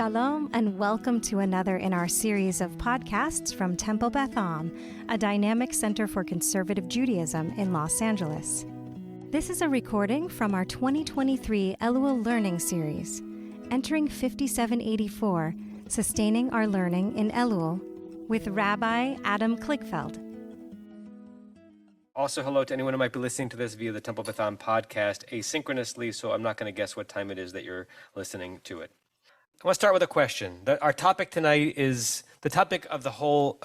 Shalom and welcome to another in our series of podcasts from Temple Beth Am, a dynamic center for conservative Judaism in Los Angeles. This is a recording from our 2023 Elul Learning Series, entering 5784, Sustaining Our Learning in Elul, with Rabbi Adam Kligfeld. Also, hello to anyone who might be listening to this via the Temple Beth Am podcast asynchronously, so I'm not going to guess what time it is that you're listening to it. I want to start with a question. Our topic tonight is, the topic of the whole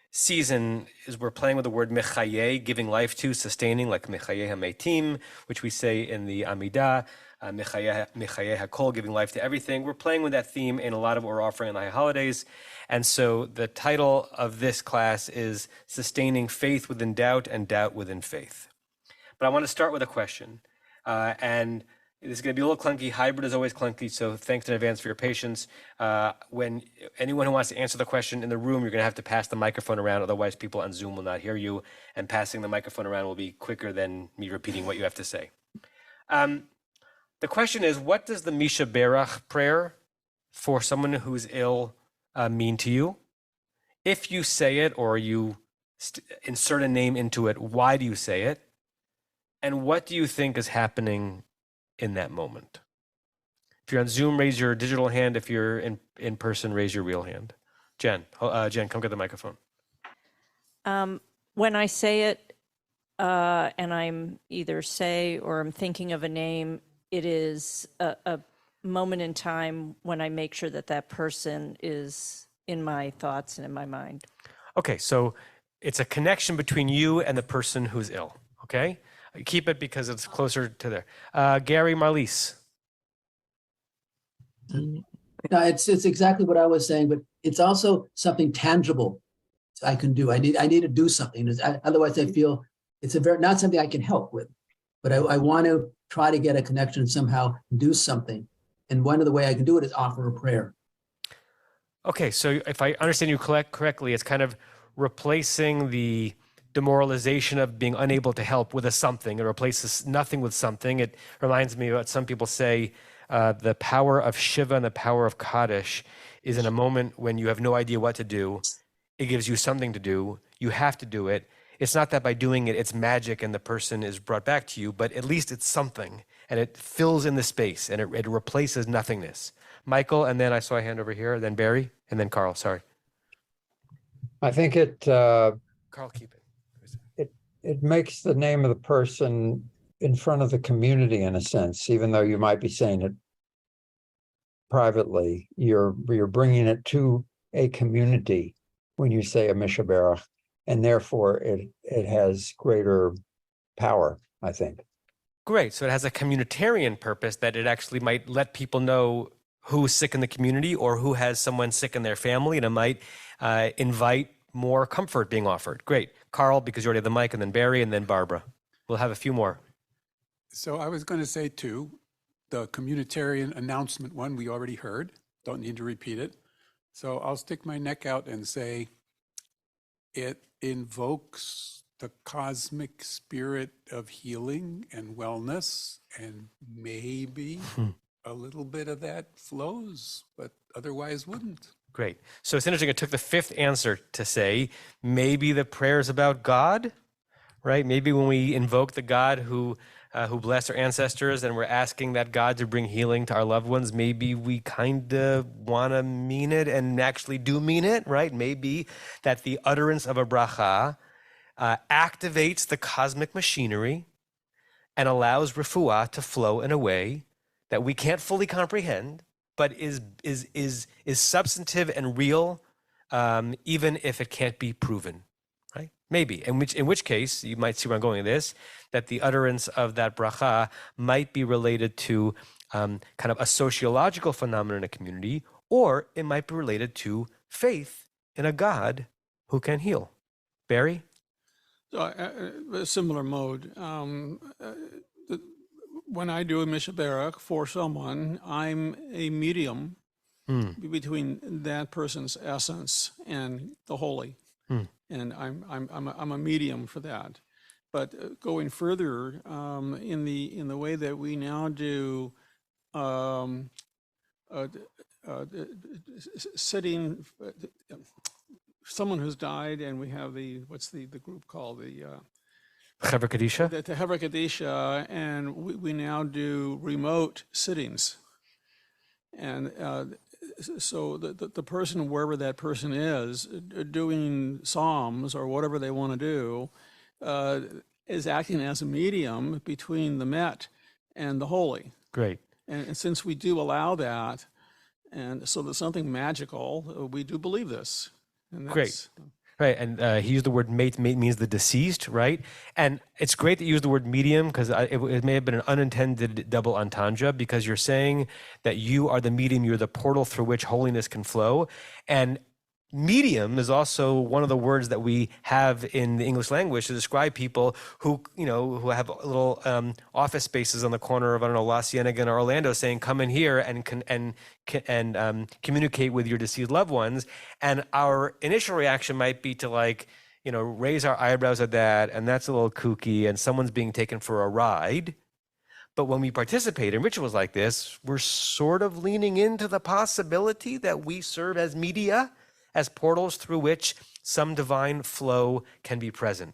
season is we're playing with the word mechaye, giving life to, sustaining, like mechaye hametim, which we say in the Amidah, mechaye hakol, giving life to everything. We're playing with that theme in a lot of what we're offering on the high holidays. And so the title of this class is Sustaining Faith Within Doubt and Doubt Within Faith. But I want to start with a question. And this is going to be a little clunky. Hybrid is always clunky, so thanks in advance for your patience. When anyone who wants to answer the question in the room, you're going to have to pass the microphone around, otherwise people on Zoom will not hear you, and passing the microphone around will be quicker than me repeating what you have to say. The question is, what does the Misha Berach prayer for someone who's ill mean to you? If you say it or you insert a name into it, why do you say it? And what do you think is happening in that moment? If you're on Zoom, raise your digital hand. If you're in person, raise your real hand. Jen, come get the microphone. When I say it, and I'm either say or I'm thinking of a name, it is a moment in time when I make sure that that person is in my thoughts and in my mind. Okay, so it's a connection between you and the person who's ill, okay? Keep it because it's closer to there. Gary Marlise. No, it's exactly what I was saying, but it's also something tangible I can do. I need to do something. Otherwise, I feel it's not something I can help with. But I want to try to get a connection somehow, do something. And one of the ways I can do it is offer a prayer. Okay, so if I understand you correctly, it's kind of replacing the demoralization of being unable to help with a something. It replaces nothing with something. It reminds me of what some people say, the power of Shiva and the power of Kaddish is in a moment when you have no idea what to do. It gives you something to do. You have to do it. It's not that by doing it, it's magic and the person is brought back to you, but at least it's something, and it fills in the space, and it replaces nothingness. Michael, and then I saw a hand over here, then Barry, and then Carl, sorry. I think Carl, keep it. It makes the name of the person in front of the community in a sense, even though you might be saying it privately. You're bringing it to a community when you say a Misha Berach, and therefore it has greater power, I think. Great. So it has a communitarian purpose that it actually might let people know who's sick in the community or who has someone sick in their family, and it might invite more comfort being offered. Great. Carl, because you already have the mic, and then Barry, and then Barbara. We'll have a few more. So I was going to say, too, the communitarian announcement one we already heard. Don't need to repeat it. So I'll stick my neck out and say it invokes the cosmic spirit of healing and wellness, and maybe a little bit of that flows, but otherwise wouldn't. Great. So it's interesting. It took the fifth answer to say maybe the prayer is about God, right? Maybe when we invoke the God who blessed our ancestors and we're asking that God to bring healing to our loved ones, maybe we kind of want to mean it and actually do mean it, right? Maybe that the utterance of a bracha activates the cosmic machinery and allows refuah to flow in a way that we can't fully comprehend, but is substantive and real, even if it can't be proven, right? Maybe, in which case, you might see where I'm going with this, that the utterance of that bracha might be related to kind of a sociological phenomenon in a community, or it might be related to faith in a God who can heal. Barry? So, a similar mode. When I do a Misha Berach for someone, I'm a medium between that person's essence and the holy, and I'm a medium for that. But going further, in the way that we now do sitting, someone who's died, and we have what's the group called? Chevra Kadisha? The Hevra Kadisha, and we now do remote sittings. And so the person, wherever that person is, doing psalms or whatever they want to do, is acting as a medium between the Met and the holy. Great. And since we do allow that, and so there's something magical, we do believe this. And Great. Right, and he used the word mate. Mate means the deceased, right? And it's great that you used the word medium, because it may have been an unintended double entendre, because you're saying that you are the medium, you're the portal through which holiness can flow. And medium is also one of the words that we have in the English language to describe people who, who have little office spaces on the corner of, I don't know, La Cienega or Orlando, saying, come in here and communicate with your deceased loved ones. And our initial reaction might be to raise our eyebrows at that, and that's a little kooky, and someone's being taken for a ride. But when we participate in rituals like this, we're sort of leaning into the possibility that we serve as media, as portals through which some divine flow can be present.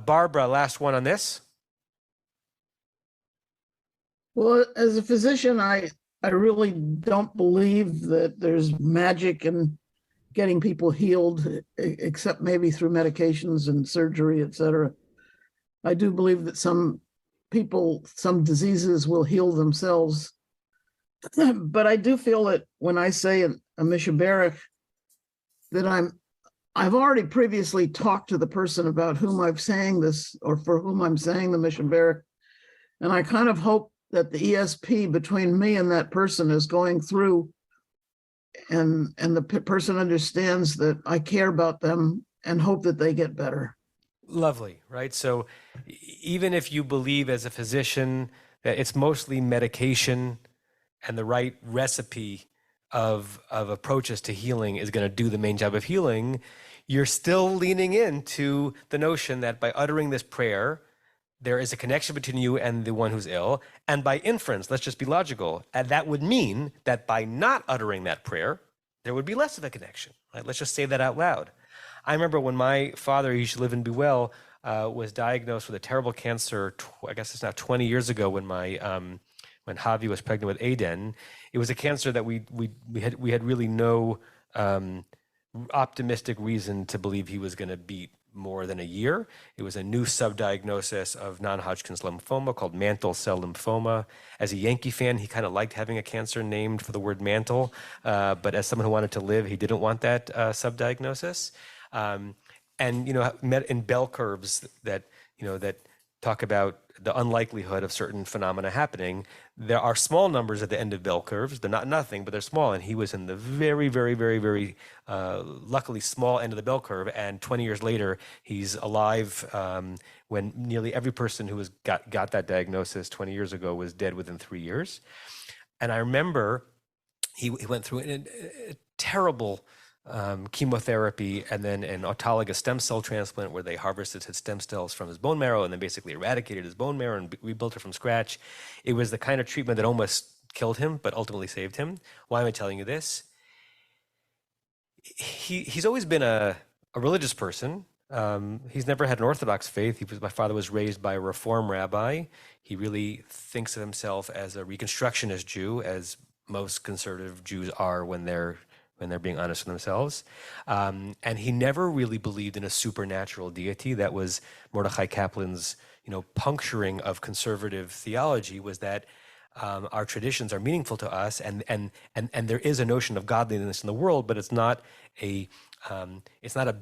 Barbara, last one on this. Well, as a physician, I really don't believe that there's magic in getting people healed, except maybe through medications and surgery, et cetera. I do believe that some people, some diseases will heal themselves. But I do feel that when I say a Mishaberach, that I've already previously talked to the person about whom I'm saying this, or for whom I'm saying the Mishaberach, and I kind of hope that the ESP between me and that person is going through, and the person understands that I care about them and hope that they get better. Lovely, right? So even if you believe as a physician that it's mostly medication and the right recipe of approaches to healing is going to do the main job of healing, you're still leaning into the notion that by uttering this prayer, there is a connection between you and the one who's ill. And by inference, let's just be logical, and that would mean that by not uttering that prayer, there would be less of a connection. Right? Let's just say that out loud. I remember when my father, he used to live and be well, was diagnosed with a terrible cancer, I guess it's now 20 years ago, when when Javi was pregnant with Aiden. It was a cancer that we had really no optimistic reason to believe he was going to beat more than a year. It was a new subdiagnosis of non-Hodgkin's lymphoma called mantle cell lymphoma. As a Yankee fan, he kind of liked having a cancer named for the word mantle, but as someone who wanted to live, he didn't want that subdiagnosis. And met in bell curves that talk about the unlikelihood of certain phenomena happening. There are small numbers at the end of bell curves. They're not nothing, but they're small. And he was in the very, very, very, very luckily small end of the bell curve. And 20 years later, he's alive when nearly every person who got that diagnosis 20 years ago was dead within 3 years. And I remember he went through a terrible chemotherapy and then an autologous stem cell transplant where they harvested his stem cells from his bone marrow and then basically eradicated his bone marrow and rebuilt it from scratch. It was the kind of treatment that almost killed him, but ultimately saved him. Why am I telling you this? He's always been a religious person. He's never had an Orthodox faith. My father was raised by a Reform rabbi. He really thinks of himself as a Reconstructionist Jew, as most conservative Jews are when they're being honest with themselves. And he never really believed in a supernatural deity. That was Mordechai Kaplan's, puncturing of conservative theology, was that our traditions are meaningful to us, and there is a notion of godliness in the world, but it's not a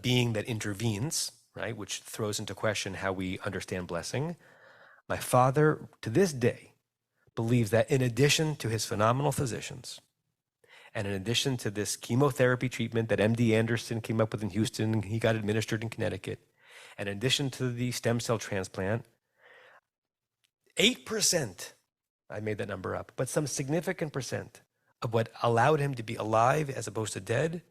being that intervenes, right? Which throws into question how we understand blessing. My father, to this day, believes that in addition to his phenomenal physicians, and in addition to this chemotherapy treatment that MD Anderson came up with in Houston, he got administered in Connecticut, and in addition to the stem cell transplant, 8%, I made that number up, but some significant percent of what allowed him to be alive as opposed to dead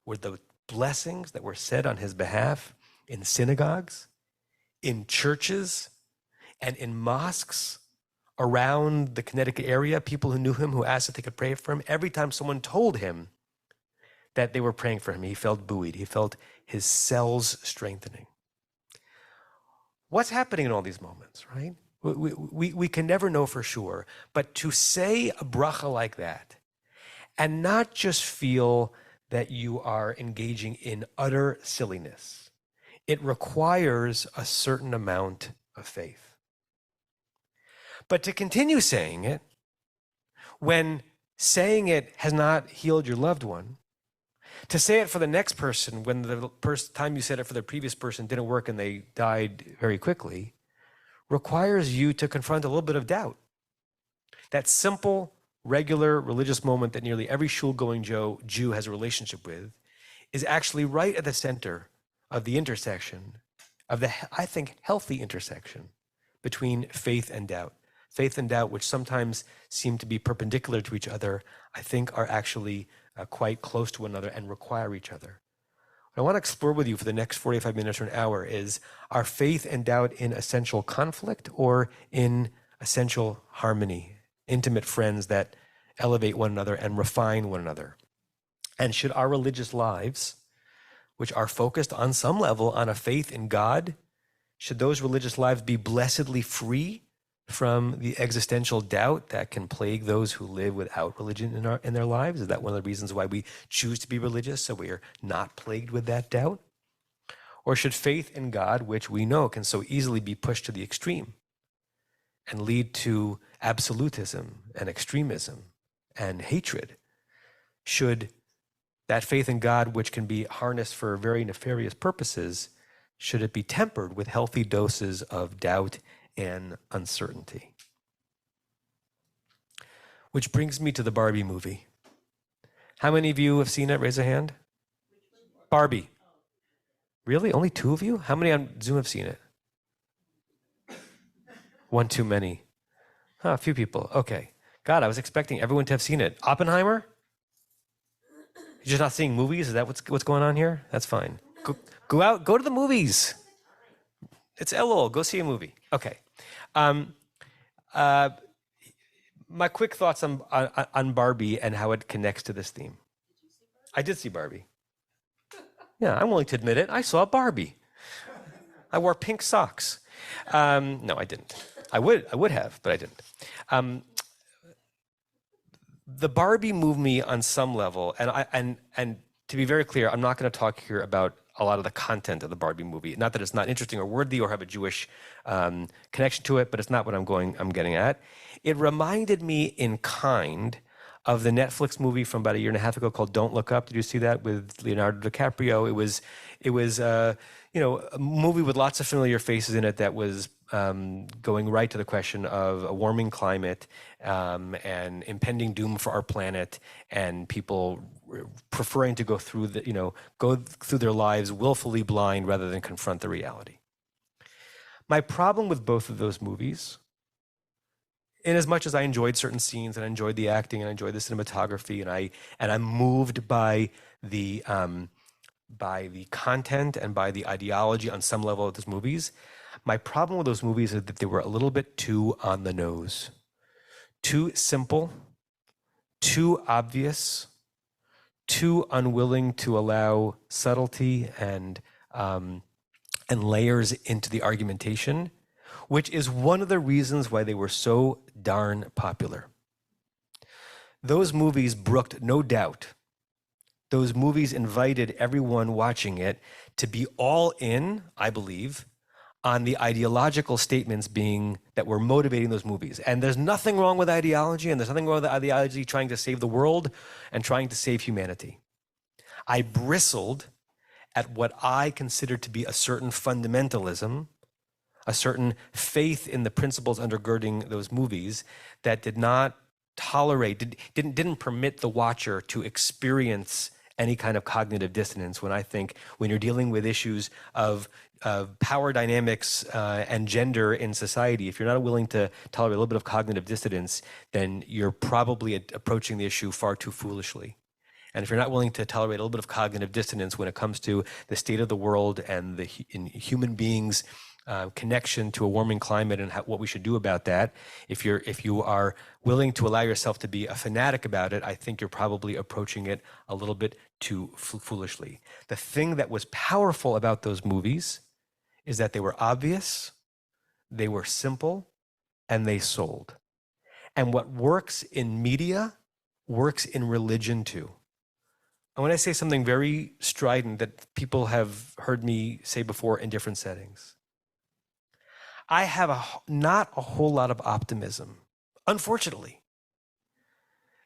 were the blessings that were said on his behalf in synagogues, in churches, and in mosques around the Connecticut area, people who knew him, who asked if they could pray for him. Every time someone told him that they were praying for him, he felt buoyed. He felt his cells strengthening. What's happening in all these moments, right? We can never know for sure, but to say a bracha like that and not just feel that you are engaging in utter silliness, it requires a certain amount of faith. But to continue saying it, when saying it has not healed your loved one, to say it for the next person when the first time you said it for the previous person didn't work and they died very quickly, requires you to confront a little bit of doubt. That simple, regular religious moment that nearly every shul-going Jew has a relationship with is actually right at the center of the intersection, of the, I think, healthy intersection between faith and doubt. Faith and doubt, which sometimes seem to be perpendicular to each other, I think are actually quite close to one another and require each other. What I want to explore with you for the next 45 minutes or an hour is, are faith and doubt in essential conflict or in essential harmony, intimate friends that elevate one another and refine one another? And should our religious lives, which are focused on some level on a faith in God, should those religious lives be blessedly free from the existential doubt that can plague those who live without religion in their lives? Is that one of the reasons why we choose to be religious, so we are not plagued with that doubt? Or should faith in God, which we know can so easily be pushed to the extreme and lead to absolutism and extremism and hatred, should that faith in God, which can be harnessed for very nefarious purposes, should it be tempered with healthy doses of doubt and uncertainty? Which brings me to the Barbie movie. How many of you have seen it? Raise a hand. Barbie. Really? Only 2 of you? How many on Zoom have seen it? One too many. A few people. Okay. God, I was expecting everyone to have seen it. Oppenheimer? You're just not seeing movies? Is that what's going on here? That's fine. Go out, go to the movies. It's Elul. Go see a movie. Okay. My quick thoughts on Barbie and how it connects to this theme. I did see Barbie. Yeah, I'm willing to admit it. I saw Barbie. I wore pink socks. No, I didn't. I would have, but I didn't. The Barbie moved me on some level, and to be very clear, I'm not going to talk here about a lot of the content of the Barbie movie. Not that it's not interesting or worthy or have a Jewish connection to it, but it's not what I'm getting at. It reminded me in kind of the Netflix movie from about a year and a half ago called Don't Look Up. Did you see that with Leonardo DiCaprio? It was a movie with lots of familiar faces in it that was going right to the question of a warming climate and impending doom for our planet, and people preferring to go through their lives willfully blind rather than confront the reality. My problem with both of those movies, in as much as I enjoyed certain scenes and I enjoyed the acting and I enjoyed the cinematography and I'm moved by the content and by the ideology on some level of those movies, my problem with those movies is that they were a little bit too on the nose, too simple, too obvious, too unwilling to allow subtlety and layers into the argumentation, which is one of the reasons why they were so darn popular. Those movies brooked no doubt. Those movies invited everyone watching it to be all in, I believe, on the ideological statements that were motivating those movies. And there's nothing wrong with ideology, and there's nothing wrong with ideology trying to save the world and trying to save humanity. I bristled at what I considered to be a certain fundamentalism, a certain faith in the principles undergirding those movies that did not tolerate, didn't permit the watcher to experience any kind of cognitive dissonance when you're dealing with issues of power dynamics and gender in society. If you're not willing to tolerate a little bit of cognitive dissonance, then you're probably approaching the issue far too foolishly. And if you're not willing to tolerate a little bit of cognitive dissonance when it comes to the state of the world and in human beings' connection to a warming climate and what we should do about that. If you are willing to allow yourself to be a fanatic about it, I think you're probably approaching it a little bit too foolishly. The thing that was powerful about those movies is that they were obvious, they were simple, and they sold. And what works in media works in religion too. I want to say something very strident that people have heard me say before in different settings. I have not a whole lot of optimism, unfortunately,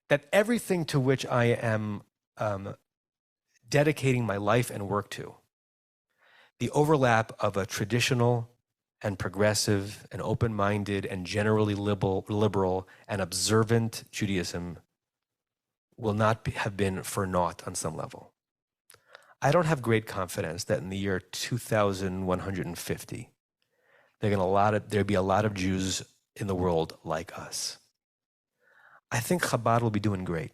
that everything to which I am dedicating my life and work to, the overlap of a traditional and progressive and open-minded and generally liberal and observant Judaism will not have been for naught on some level. I don't have great confidence that in the year 2150, there'll be a lot of Jews in the world like us. I think Chabad will be doing great.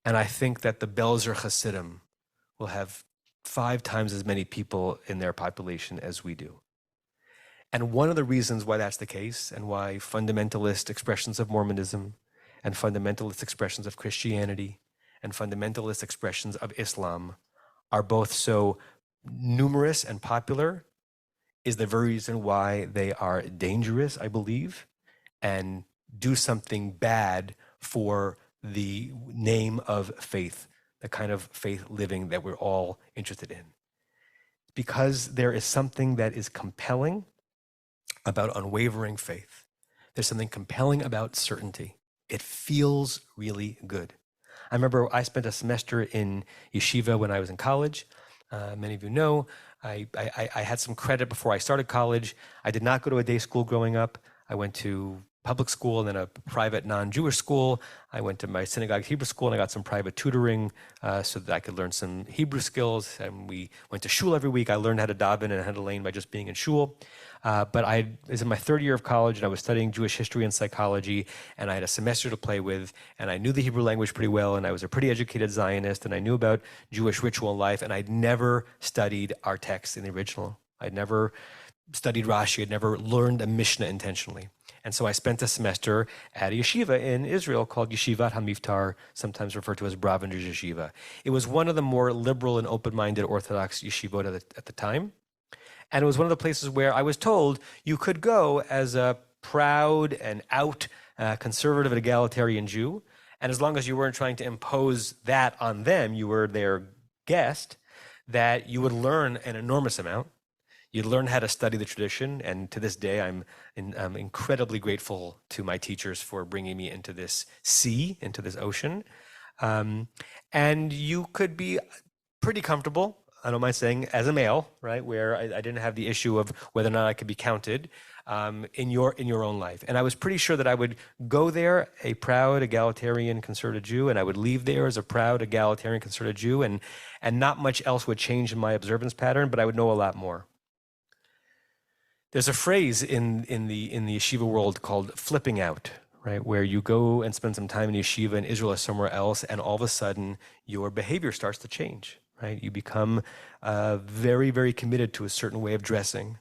And I think that the Belzer Hasidim will have 5 times as many people in their population as we do. And one of the reasons why that's the case, and why fundamentalist expressions of Mormonism and fundamentalist expressions of Christianity and fundamentalist expressions of Islam are both so numerous and popular, is the very reason why they are dangerous, I believe, and do something bad for the name of faith, the kind of faith living that we're all interested in. Because there is something that is compelling about unwavering faith. There's something compelling about certainty. It feels really good. I remember I spent a semester in yeshiva when I was in college. Many of you know, I had some credit before I started college. I did not go to a day school growing up. I went to public school and then a private non-Jewish school. I went to my synagogue Hebrew school and I got some private tutoring so that I could learn some Hebrew skills. And we went to shul every week. I learned how to daven and how to lane by just being in shul. But I was in my 3rd year of college and I was studying Jewish history and psychology, and I had a semester to play with, and I knew the Hebrew language pretty well, and I was a pretty educated Zionist, and I knew about Jewish ritual and life, and I'd never studied our text in the original. I'd never studied Rashi. I'd never learned a Mishnah intentionally. And so I spent a semester at a yeshiva in Israel called Yeshivat HaMiftar, sometimes referred to as Bravender's Yeshiva. It was one of the more liberal and open-minded Orthodox yeshivot at the time. And it was one of the places where I was told you could go as a proud and out conservative and egalitarian Jew. And as long as you weren't trying to impose that on them, you were their guest, that you would learn an enormous amount. You'd learn how to study the tradition, and to this day, I'm incredibly grateful to my teachers for bringing me into this sea, into this ocean. And you could be pretty comfortable, I don't mind saying, as a male, right, where I didn't have the issue of whether or not I could be counted in your own life. And I was pretty sure that I would go there a proud, egalitarian, conservative Jew, and I would leave there as a proud, egalitarian, conservative Jew, and not much else would change in my observance pattern, but I would know a lot more. There's a phrase in the yeshiva world called flipping out, right? Where you go and spend some time in yeshiva in Israel or somewhere else, and all of a sudden your behavior starts to change, right? You become very, very committed to a certain way of dressing.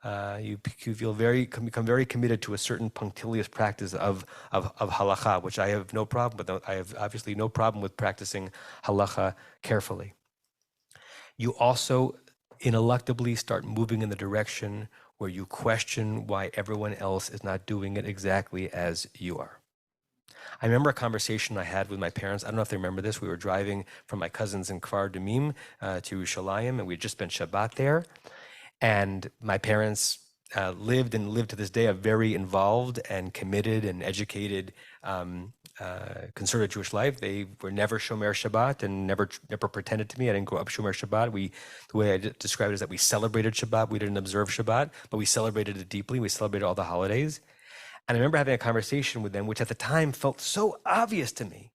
You become very committed to a certain punctilious practice of halacha, which I have no problem with. I have obviously no problem with practicing halacha carefully. You also ineluctably start moving in the direction where you question why everyone else is not doing it exactly as you are. I remember a conversation I had with my parents. I don't know if they remember this. We were driving from my cousins in Kfar Damim to Yerushalayim, and we had just spent Shabbat there. And my parents lived to this day a very involved and committed and educated conservative Jewish life. They were never Shomer Shabbat and never pretended to me. I didn't grow up Shomer Shabbat. The way I described it is that we celebrated Shabbat. We didn't observe Shabbat, but we celebrated it deeply. We celebrated all the holidays. And I remember having a conversation with them, which at the time felt so obvious to me.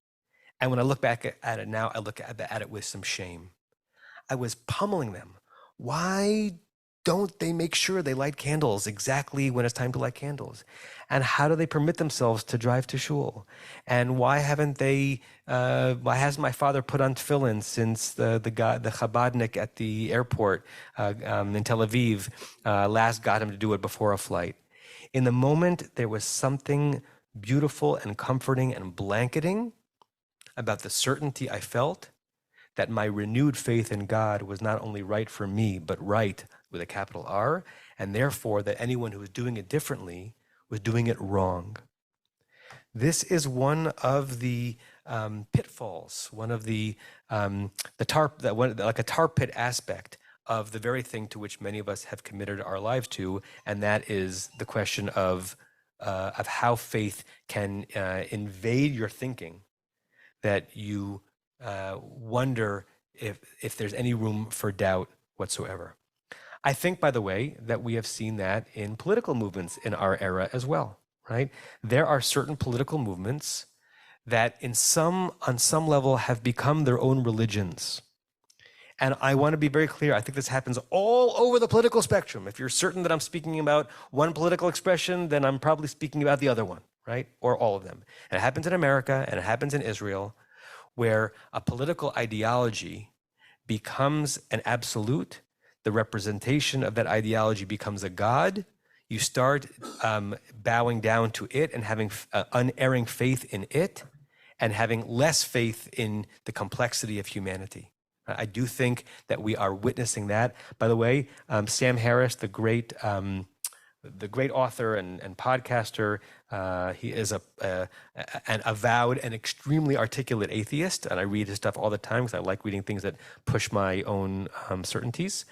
And when I look back at it now, I look at it with some shame. I was pummeling them. Why don't they make sure they light candles exactly when it's time to light candles? And how do they permit themselves to drive to shul? And why hasn't my father put on tefillin since the Chabadnik at the airport in Tel Aviv last got him to do it before a flight? In the moment, there was something beautiful and comforting and blanketing about the certainty I felt that my renewed faith in God was not only right for me, but right with a capital R, and therefore that anyone who was doing it differently was doing it wrong. This is one of the pitfalls, one of the like a tar pit aspect of the very thing to which many of us have committed our lives to, and that is the question of how faith can invade your thinking, that you wonder if there's any room for doubt whatsoever. I think, by the way, that we have seen that in political movements in our era as well, right? There are certain political movements that on some level have become their own religions. And I want to be very clear, I think this happens all over the political spectrum. If you're certain that I'm speaking about one political expression, then I'm probably speaking about the other one, right? Or all of them. And it happens in America, and it happens in Israel, where a political ideology becomes an absolute. The representation of that ideology becomes a god. You start bowing down to it and having unerring faith in it, and having less faith in the complexity of humanity. I do think that we are witnessing that. By the way, Sam Harris, the great author and podcaster, he is an avowed and extremely articulate atheist, and I read his stuff all the time because I like reading things that push my own certainties.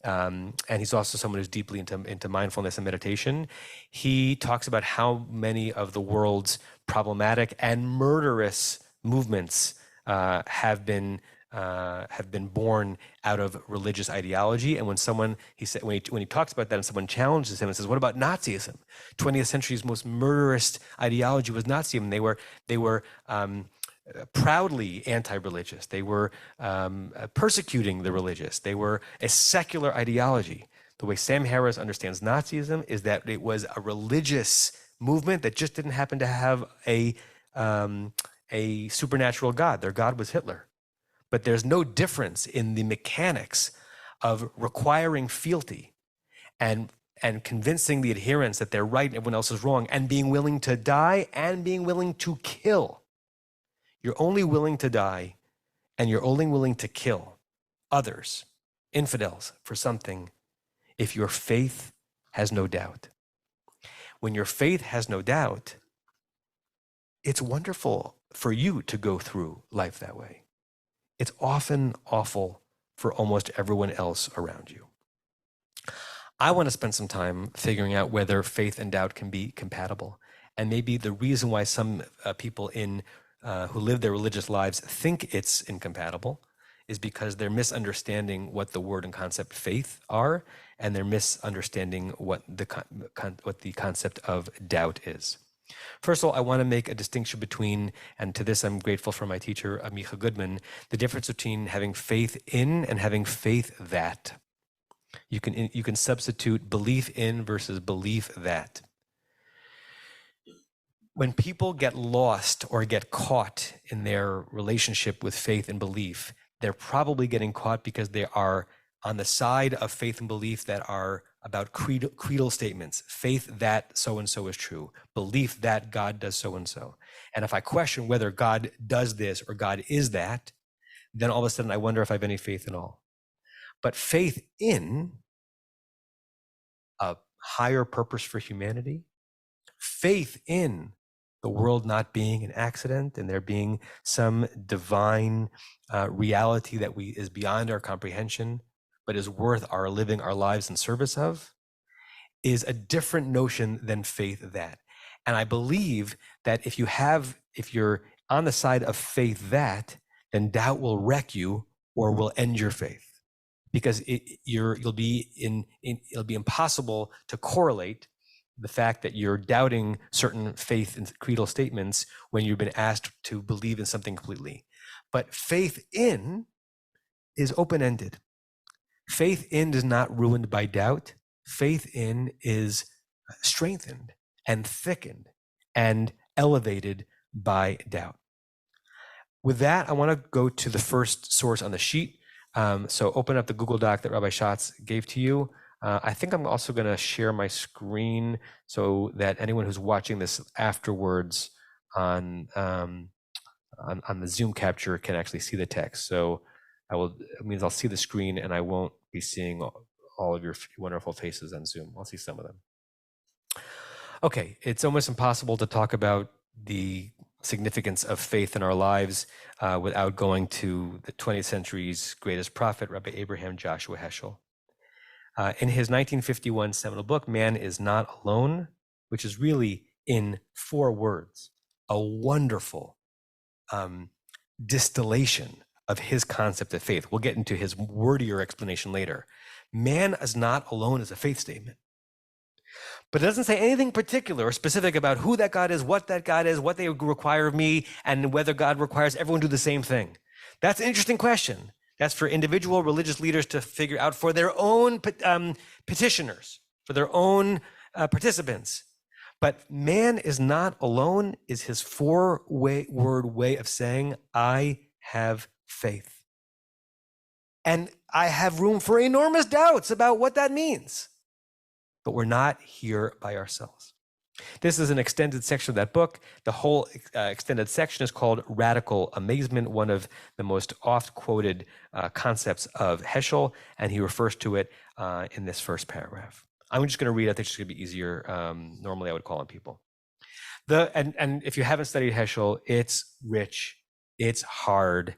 And he's also someone who's deeply into mindfulness and meditation. He talks about how many of the world's problematic and murderous movements have been born out of religious ideology. And when he talks about that and someone challenges him and says, what about Nazism? 20th century's most murderous ideology was Nazism. They were proudly anti-religious. They were persecuting the religious. They were a secular ideology. The way Sam Harris understands Nazism is that it was a religious movement that just didn't happen to have a supernatural god. Their god was Hitler. But there's no difference in the mechanics of requiring fealty and convincing the adherents that they're right and everyone else is wrong, and being willing to die and being willing to kill. You're only willing to die and you're only willing to kill others, infidels, for something if your faith has no doubt. When your faith has no doubt, it's wonderful for you to go through life that way. It's often awful for almost everyone else around you. I want to spend some time figuring out whether faith and doubt can be compatible. And maybe the reason why some people who live their religious lives think it's incompatible is because they're misunderstanding what the word and concept faith are, and they're misunderstanding what the concept of doubt is. First of all, I want to make a distinction between, and to this I'm grateful for my teacher, Amicha Goodman, the difference between having faith in and having faith that. You can substitute belief in versus belief that. When people get lost or get caught in their relationship with faith and belief, they're probably getting caught because they are on the side of faith and belief that are about creedal statements. Faith that so-and-so is true. Belief that God does so-and-so. And if I question whether God does this or God is that, then all of a sudden I wonder if I have any faith at all. But faith in a higher purpose for humanity, faith in the world not being an accident and there being some divine reality that is beyond our comprehension, but is worth our living our lives in service of, is a different notion than faith that. And I believe that if you're on the side of faith that, then doubt will wreck you or will end your faith, because it'll be impossible to correlate the fact that you're doubting certain faith and creedal statements when you've been asked to believe in something completely. But faith in is open-ended. Faith in is not ruined by doubt. Faith in is strengthened and thickened and elevated by doubt. With that, I want to go to the first source on the sheet. So open up the Google Doc that Rabbi Schatz gave to you. I think I'm also going to share my screen so that anyone who's watching this afterwards on the Zoom capture can actually see the text. So it means I'll see the screen and I won't be seeing all of your wonderful faces on Zoom. I'll see some of them. Okay, it's almost impossible to talk about the significance of faith in our lives without going to the 20th century's greatest prophet, Rabbi Abraham Joshua Heschel. In his 1951 seminal book, Man is Not Alone, which is really in 4 words, a wonderful distillation of his concept of faith. We'll get into his wordier explanation later. Man is not alone is a faith statement. But it doesn't say anything particular or specific about who that God is, what they require of me, and whether God requires everyone to do the same thing. That's an interesting question. That's for individual religious leaders to figure out for their own petitioners, for their own participants. But man is not alone is his 4-word way of saying, I have faith. And I have room for enormous doubts about what that means. But we're not here by ourselves. This is an extended section of that book. The whole extended section is called Radical Amazement, one of the most oft-quoted concepts of Heschel, and he refers to it in this first paragraph. I'm just going to read it. I think it's going to be easier. Normally, I would call on people. And if you haven't studied Heschel, it's rich, it's hard.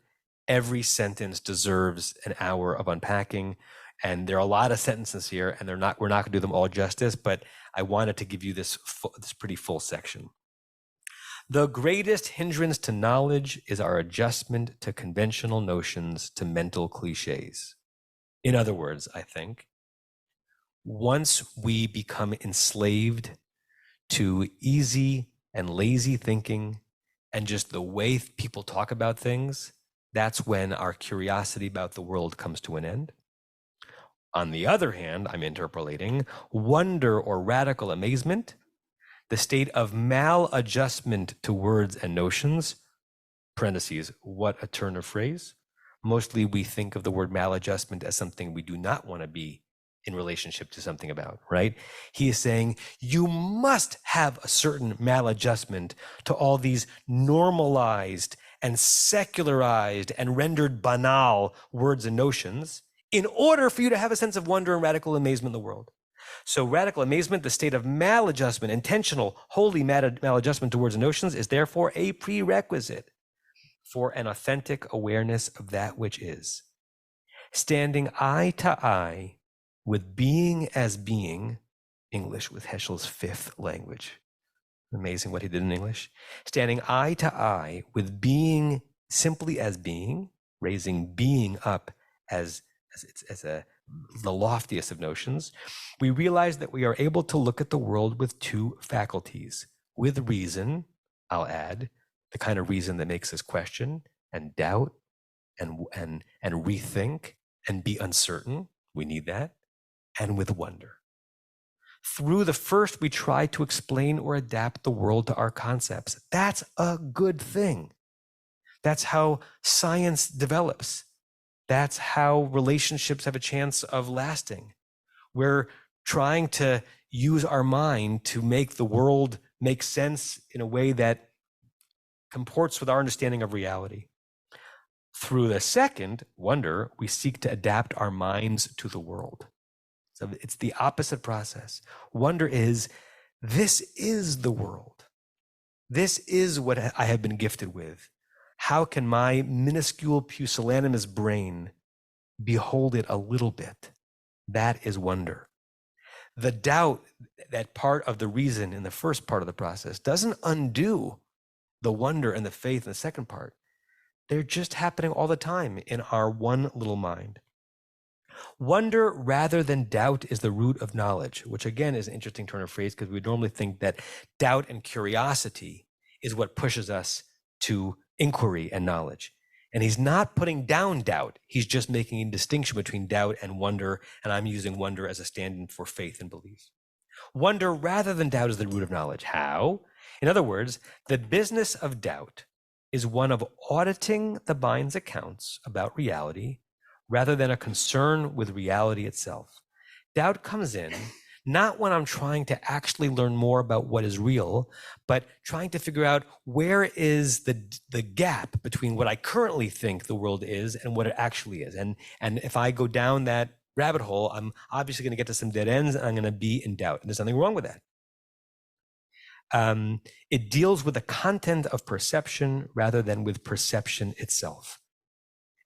Every sentence deserves an hour of unpacking. And there are a lot of sentences here, and we're not going to do them all justice, but I wanted to give you this pretty full section. The greatest hindrance to knowledge is our adjustment to conventional notions, to mental cliches. In other words, I think, once we become enslaved to easy and lazy thinking and just the way people talk about things, that's when our curiosity about the world comes to an end. On the other hand, I'm interpolating, wonder or radical amazement, the state of maladjustment to words and notions, parentheses, what a turn of phrase. Mostly we think of the word maladjustment as something we do not want to be in relationship to something about, right? He is saying you must have a certain maladjustment to all these normalized and secularized and rendered banal words and notions in order for you to have a sense of wonder and radical amazement in the world. So radical amazement, the state of maladjustment, intentional, wholly maladjustment to words and notions, is therefore a prerequisite for an authentic awareness of that which is. Standing eye to eye with being as being, English with Heschel's 5th language. Amazing what he did in English. Standing eye to eye with being simply as being, raising being up as the loftiest of notions, we realize that we are able to look at the world with 2 faculties. With reason, I'll add, the kind of reason that makes us question and doubt and rethink and be uncertain. We need that. And with wonder. Through the first, we try to explain or adapt the world to our concepts. That's a good thing. That's how science develops. That's how relationships have a chance of lasting. We're trying to use our mind to make the world make sense in a way that comports with our understanding of reality. Through the second, wonder, we seek to adapt our minds to the world. So it's the opposite process. Wonder is, this is the world. This is what I have been gifted with. How can my minuscule pusillanimous brain behold it a little bit? That is wonder. The doubt, that part of the reason in the first part of the process, doesn't undo the wonder and the faith in the second part. They're just happening all the time in our one little mind. Wonder rather than doubt is the root of knowledge, which again is an interesting turn of phrase because we normally think that doubt and curiosity is what pushes us to inquiry and knowledge. And he's not putting down doubt. He's just making a distinction between doubt and wonder, and I'm using wonder as a stand-in for faith and belief. Wonder rather than doubt is the root of knowledge. How? In other words, the business of doubt is one of auditing the mind's accounts about reality rather than a concern with reality itself. Doubt comes in not when I'm trying to actually learn more about what is real, but trying to figure out where is the gap between what I currently think the world is and what it actually is. And if I go down that rabbit hole, I'm obviously going to get to some dead ends, and I'm going to be in doubt. And there's nothing wrong with that. It deals with the content of perception rather than with perception itself.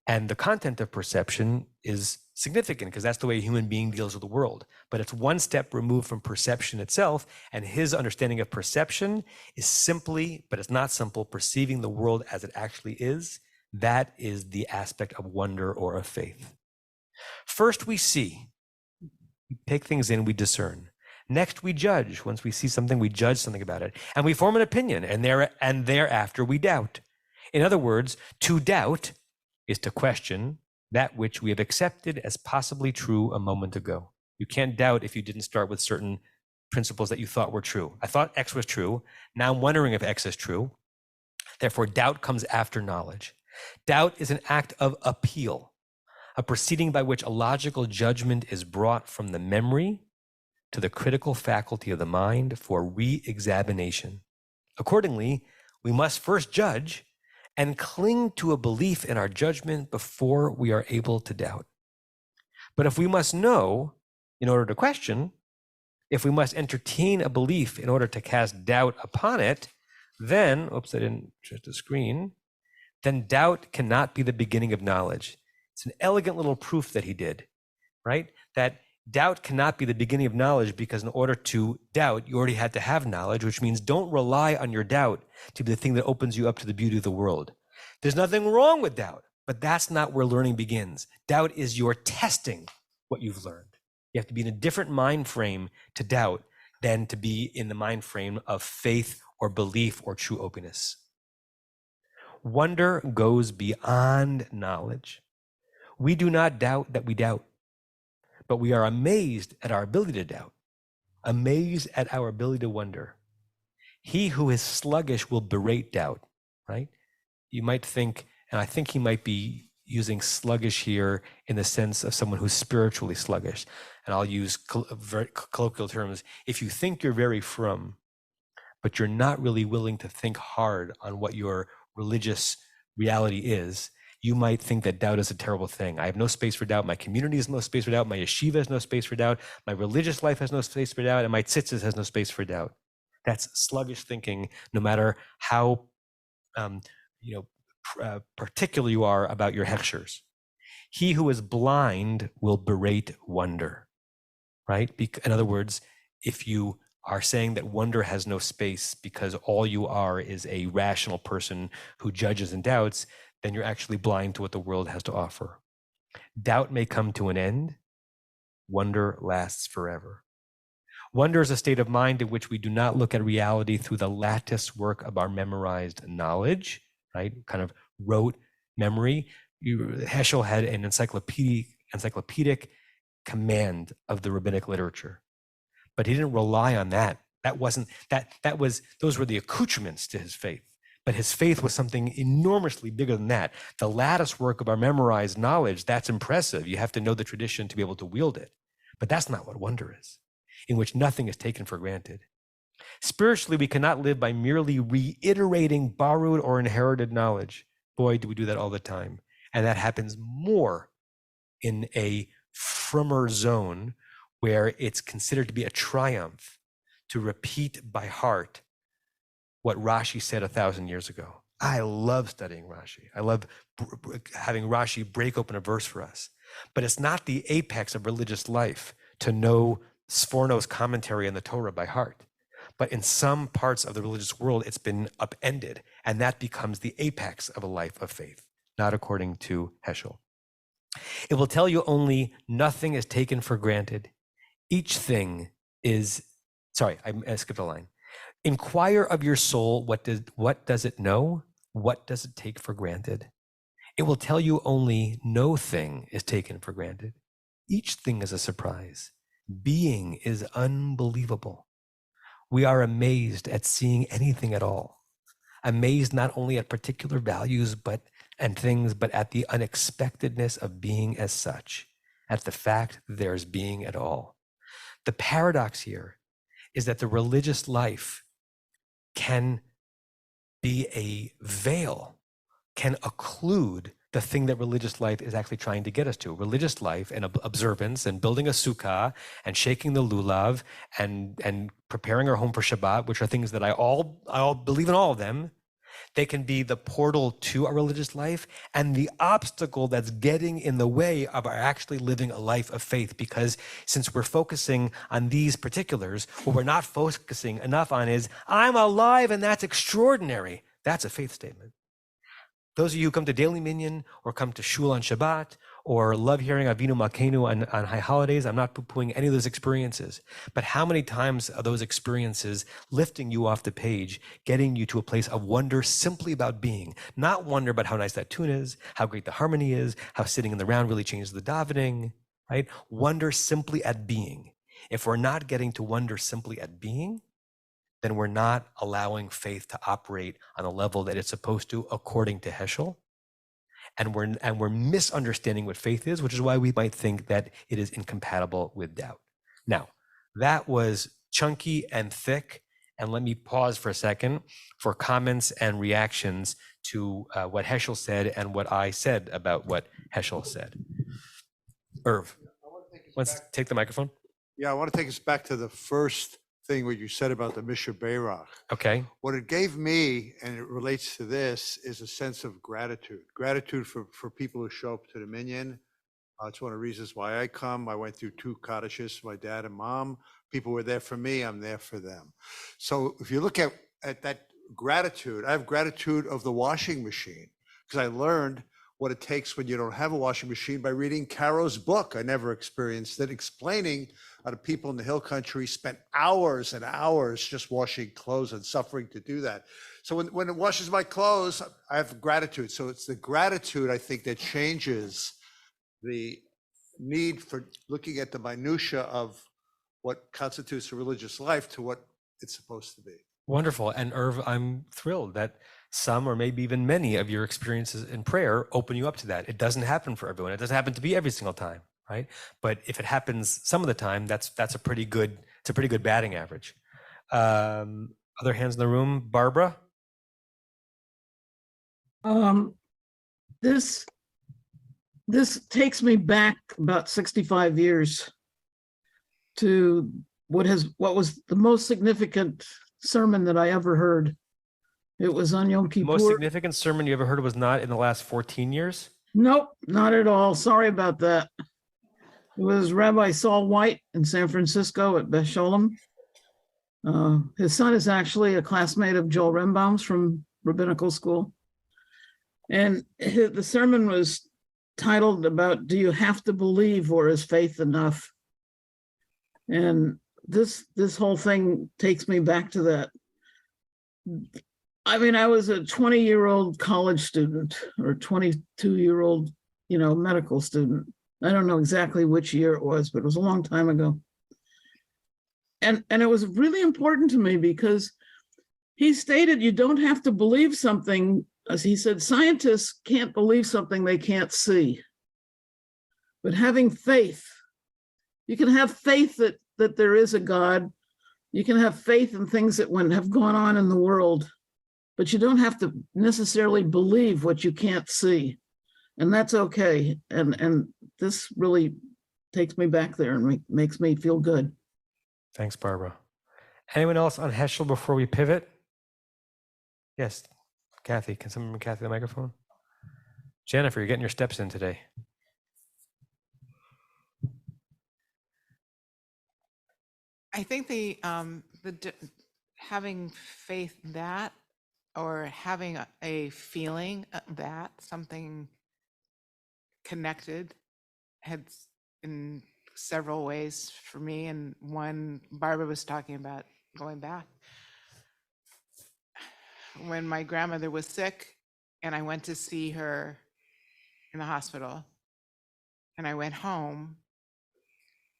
And the content of perception is significant because that's the way a human being deals with the world. But it's one step removed from perception itself. And his understanding of perception is simply, but it's not simple, perceiving the world as it actually is. That is the aspect of wonder or of faith. First, we see, we take things in, we discern. Next, we judge. Once we see something, we judge something about it. And we form an opinion, and thereafter we doubt. In other words, to doubt is to question that which we have accepted as possibly true a moment ago. You can't doubt if you didn't start with certain principles that you thought were true. I thought X was true. Now I'm wondering if X is true. Therefore, doubt comes after knowledge. Doubt is an act of appeal, a proceeding by which a logical judgment is brought from the memory to the critical faculty of the mind for re-examination. Accordingly, we must first judge and cling to a belief in our judgment before we are able to doubt. But if we must know in order to question, if we must entertain a belief in order to cast doubt upon it, then, oops, I didn't check the screen, then doubt cannot be the beginning of knowledge. It's an elegant little proof that he did, right? That doubt cannot be the beginning of knowledge because in order to doubt, you already had to have knowledge, which means don't rely on your doubt to be the thing that opens you up to the beauty of the world. There's nothing wrong with doubt, but that's not where learning begins. Doubt is your testing what you've learned. You have to be in a different mind frame to doubt than to be in the mind frame of faith or belief or true openness. Wonder goes beyond knowledge. We do not doubt that we doubt, but we are amazed at our ability to doubt, amazed at our ability to wonder. He who is sluggish will berate doubt, right? You might think, and I think he might be using sluggish here in the sense of someone who's spiritually sluggish. And I'll use very colloquial terms. If you think you're very frum, but you're not really willing to think hard on what your religious reality is, you might think that doubt is a terrible thing. I have no space for doubt. My community has no space for doubt. My yeshiva has no space for doubt. My religious life has no space for doubt. And my tzitzis has no space for doubt. That's sluggish thinking, no matter how particular you are about your hechshers. He who is blind will berate wonder, right? In other words, if you are saying that wonder has no space because all you are is a rational person who judges and doubts, then you're actually blind to what the world has to offer. Doubt may come to an end. Wonder lasts forever. Wonder is a state of mind in which we do not look at reality through the lattice work of our memorized knowledge, right? Kind of rote memory. Heschel had an encyclopedic command of the rabbinic literature, but he didn't rely on that. Those were the accoutrements to his faith. But his faith was something enormously bigger than that. The lattice work of our memorized knowledge, that's impressive. You have to know the tradition to be able to wield it. But that's not what wonder is, in which nothing is taken for granted. Spiritually, we cannot live by merely reiterating borrowed or inherited knowledge. Boy, do we do that all the time. And that happens more in a frummer zone where it's considered to be a triumph to repeat by heart what Rashi said 1,000 years ago. I love studying Rashi. I love having Rashi break open a verse for us. But it's not the apex of religious life to know Sforno's commentary on the Torah by heart. But in some parts of the religious world, it's been upended, and that becomes the apex of a life of faith, not according to Heschel. It will tell you only nothing is taken for granted. Each thing is, I skipped a line. Inquire of your soul, what does it know? What does it take for granted? It will tell you only no thing is taken for granted. Each thing is a surprise. Being is unbelievable. We are amazed at seeing anything at all. Amazed not only at particular values and things, but at the unexpectedness of being as such, at the fact that there is being at all. The paradox here is that the religious life can be a veil, can occlude the thing that religious life is actually trying to get us to. Religious life and observance and building a sukkah and shaking the lulav and preparing our home for Shabbat, which are things that I all believe in all of them. They can be the portal to our religious life and the obstacle that's getting in the way of our actually living a life of faith. Because since we're focusing on these particulars, what we're not focusing enough on is, I'm alive and that's extraordinary. That's a faith statement. Those of you who come to Daily Minyan or come to Shul on Shabbat or love hearing Avinu Malkeinu on high holidays, I'm not poo-pooing any of those experiences. But how many times are those experiences lifting you off the page, getting you to a place of wonder simply about being? Not wonder about how nice that tune is, how great the harmony is, how sitting in the round really changes the davening, right? Wonder simply at being. If we're not getting to wonder simply at being, then we're not allowing faith to operate on a level that it's supposed to according to Heschel. And we're misunderstanding what faith is, which is why we might think that it is incompatible with doubt. Now, that was chunky and thick. And let me pause for a second for comments and reactions to what Heschel said and what I said about what Heschel said. Irv, let's take the microphone. Yeah, I want to take us back to the first thing what you said about the Misha Beirach. Okay. What it gave me, and it relates to this, is a sense of gratitude. Gratitude for people who show up to the minyan. It's one of the reasons why I come. I went through 2 Kaddishes, my dad and mom. People were there for me, I'm there for them. So if you look at that gratitude, I have gratitude of the washing machine, because I learned what it takes when you don't have a washing machine by reading Caro's book. I never experienced it, explaining how the people in the hill country spent hours and hours just washing clothes and suffering to do that. So when it washes my clothes, I have gratitude. So it's the gratitude, I think, that changes the need for looking at the minutia of what constitutes a religious life to what it's supposed to be. Wonderful. And Irv, I'm thrilled that some or maybe even many of your experiences in prayer open you up to that. It doesn't happen for everyone. It doesn't happen to be every single time, right? But if it happens some of the time, that's a pretty good batting average. Other hands in the room, Barbara? This takes me back about 65 years to what was the most significant sermon that I ever heard. It was on Yom Kippur. The most significant sermon you ever heard was not in the last 14 years? Nope, not at all. Sorry about that. It was Rabbi Saul White in San Francisco at Beth Sholem. His son is actually a classmate of Joel Rembaum's from rabbinical school. And the sermon was titled about, do you have to believe or is faith enough? And this whole thing takes me back to that. I mean, I was a 20-year-old college student or 22-year-old, medical student. I don't know exactly which year it was, but it was a long time ago. And it was really important to me because he stated you don't have to believe something. As he said, scientists can't believe something they can't see. But having faith, you can have faith that there is a God. You can have faith in things that have gone on in the world, but you don't have to necessarily believe what you can't see. And that's okay. And this really takes me back there and makes me feel good. Thanks, Barbara. Anyone else on Heschel before we pivot? Yes, Kathy. Can someone bring Kathy the microphone? Jennifer, you're getting your steps in today. I think the having faith that, or having a feeling that something connected, had in several ways for me. And one, Barbara was talking about going back. When my grandmother was sick and I went to see her in the hospital and I went home,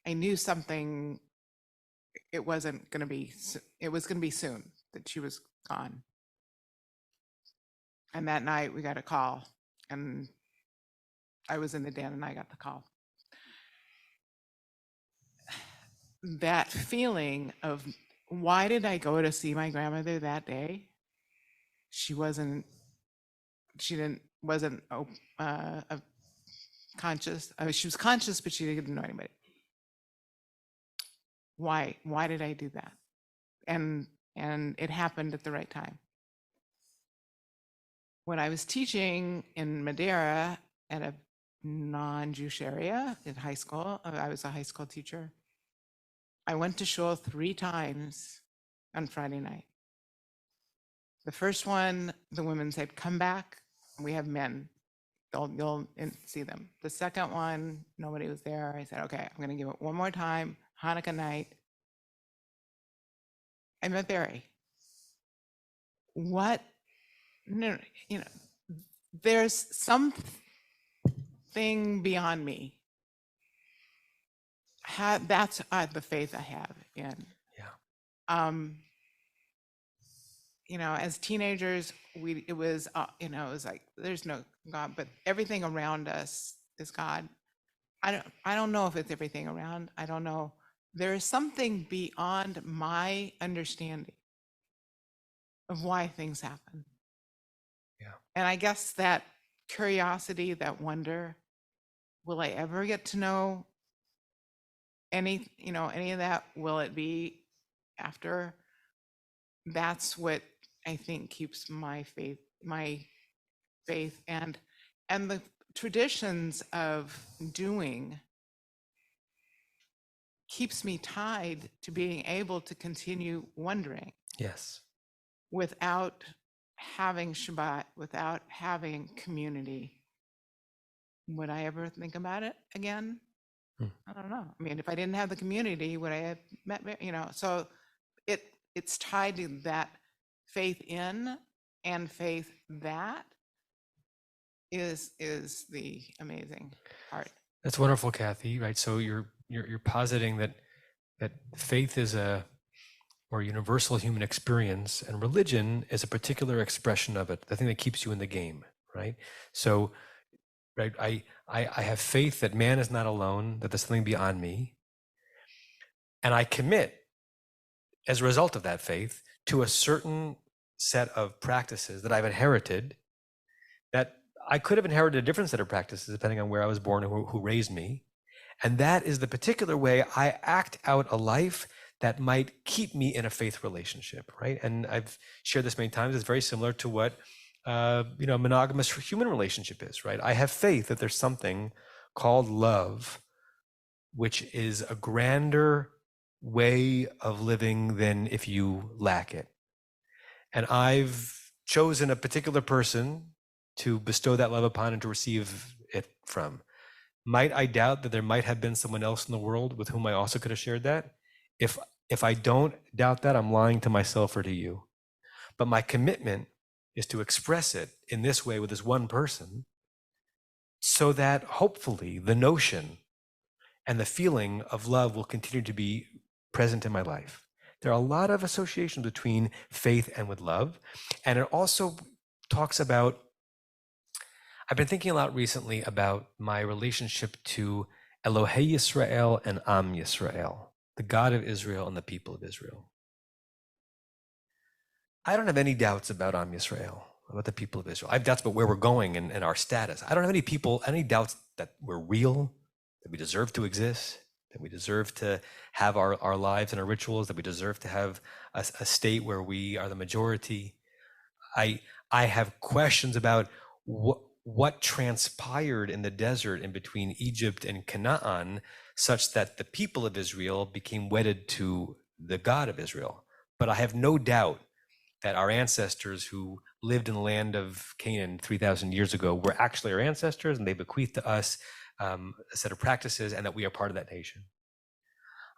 I knew something, it was going to be soon that she was gone. And that night we got a call, and I was in the den and I got the call. That feeling of, why did I go to see my grandmother that day? She wasn't conscious. I mean, she was conscious, but she didn't know anybody. Why did I do that? And it happened at the right time. When I was teaching in Madeira at a non-Jewish area in high school, I was a high school teacher. I went to shul 3 times on Friday night. The first one, the women said, "Come back, we have men. You'll see them." The second one, nobody was there. I said, "Okay, I'm going to give it one more time." Hanukkah night, I met Barry. There's something beyond me. That's the faith I have in. Yeah. As teenagers, it was like there's no God, but everything around us is God. I don't know if it's everything around. I don't know. There is something beyond my understanding of why things happen. Yeah. And I guess that curiosity, that wonder, will I ever get to know any of that? Will it be after? That's what I think keeps my faith and the traditions of doing keeps me tied to being able to continue wondering. Yes. Without having Shabbat, without having community. Would I ever think about it again? I don't know. I mean, if I didn't have the community, would I have met, so it's tied to that faith in and faith that is the amazing part. That's wonderful, Kathy. Right. So you're positing that faith is a more universal human experience, and religion is a particular expression of it, the thing that keeps you in the game. Right. So, right. I have faith that man is not alone, that there's something beyond me, and I commit as a result of that faith to a certain set of practices that I've inherited, that I could have inherited a different set of practices depending on where I was born and who raised me. And that is the particular way I act out a life that might keep me in a faith relationship, right? And I've shared this many times. It's very similar to what a monogamous human relationship is, right? I have faith that there's something called love, which is a grander way of living than if you lack it. And I've chosen a particular person to bestow that love upon and to receive it from. Might I doubt that there might have been someone else in the world with whom I also could have shared that? If I don't doubt that, I'm lying to myself or to you. But my commitment is to express it in this way with this one person, so that hopefully the notion and the feeling of love will continue to be present in my life. There are a lot of associations between faith and with love. And it also talks about, I've been thinking a lot recently about my relationship to Elohei Yisrael and Am Yisrael, the God of Israel and the people of Israel. I don't have any doubts about Am Yisrael, about the people of Israel. I have doubts about where we're going and our status. I don't have any doubts that we're real, that we deserve to exist, that we deserve to have our lives and our rituals, that we deserve to have a state where we are the majority. I have questions about what transpired in the desert in between Egypt and Canaan, such that the people of Israel became wedded to the God of Israel. But I have no doubt that our ancestors who lived in the land of Canaan 3,000 years ago were actually our ancestors, and they bequeathed to us a set of practices, and that we are part of that nation.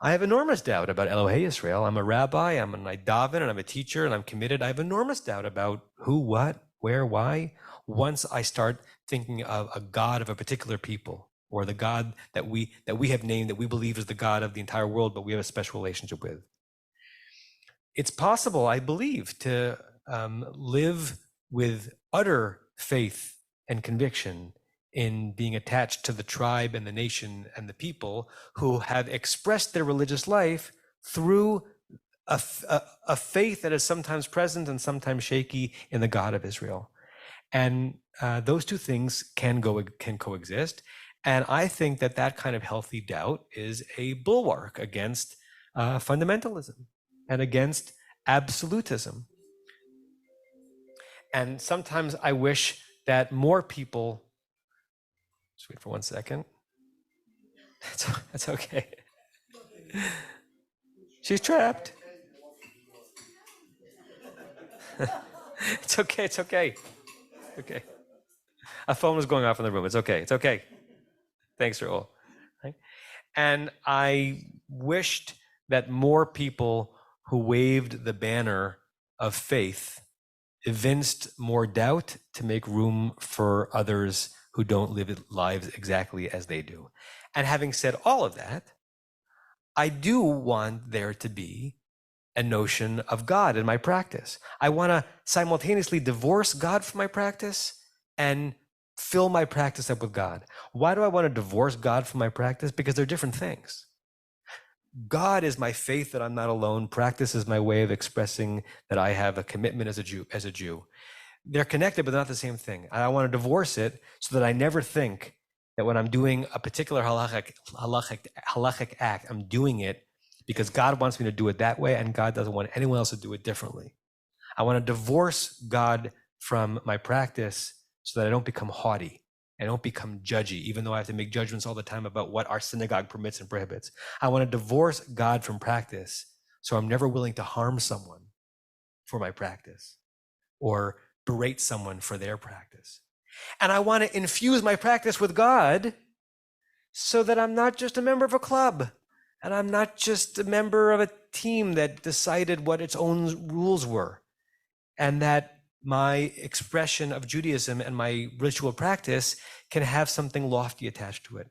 I have enormous doubt about Elohei Yisrael. I'm a rabbi, I daven, and I'm a teacher, and I'm committed. I have enormous doubt about who, what, Where? Why? Once I start thinking of a God of a particular people, or the God that we have named, that we believe is the God of the entire world, but we have a special relationship with. It's possible, I believe, to live with utter faith and conviction in being attached to the tribe and the nation and the people who have expressed their religious life through a faith that is sometimes present and sometimes shaky in the God of Israel. And those two things can coexist. And I think that kind of healthy doubt is a bulwark against fundamentalism and against absolutism. And sometimes I wish that more people, just wait for 1 second. That's okay. She's trapped. It's okay. Okay. A phone was going off in the room. It's okay. Thanks, Raul. Right? And I wished that more people who waved the banner of faith evinced more doubt to make room for others who don't live lives exactly as they do. And having said all of that, I do want there to be a notion of God in my practice. I want to simultaneously divorce God from my practice and fill my practice up with God. Why do I want to divorce God from my practice? Because they're different things. God is my faith that I'm not alone. Practice is my way of expressing that I have a commitment as a Jew. They're connected, but they're not the same thing. And I want to divorce it so that I never think that when I'm doing a particular halachic act, I'm doing it because God wants me to do it that way, and God doesn't want anyone else to do it differently. I want to divorce God from my practice so that I don't become haughty. I don't become judgy, even though I have to make judgments all the time about what our synagogue permits and prohibits. I want to divorce God from practice so I'm never willing to harm someone for my practice or berate someone for their practice. And I want to infuse my practice with God so that I'm not just a member of a club and I'm not just a member of a team that decided what its own rules were, and that my expression of Judaism and my ritual practice can have something lofty attached to it.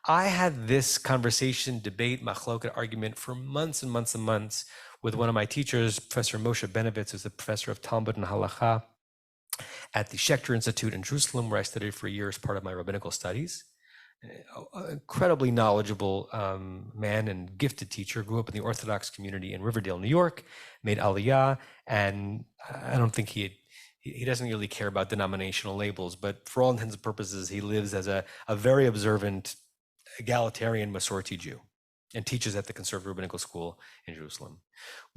I had this conversation, debate, machloket, argument for months and months and months with one of my teachers, Professor Moshe Benovitz, who's a professor of Talmud and Halacha at the Schechter Institute in Jerusalem, where I studied for a year as part of my rabbinical studies. Incredibly knowledgeable man and gifted teacher, grew up in the Orthodox community in Riverdale, New York, made Aliyah, and I don't think he doesn't really care about denominational labels, but for all intents and purposes, he lives as a very observant, egalitarian Masorti Jew and teaches at the Conservative Rabbinical School in Jerusalem.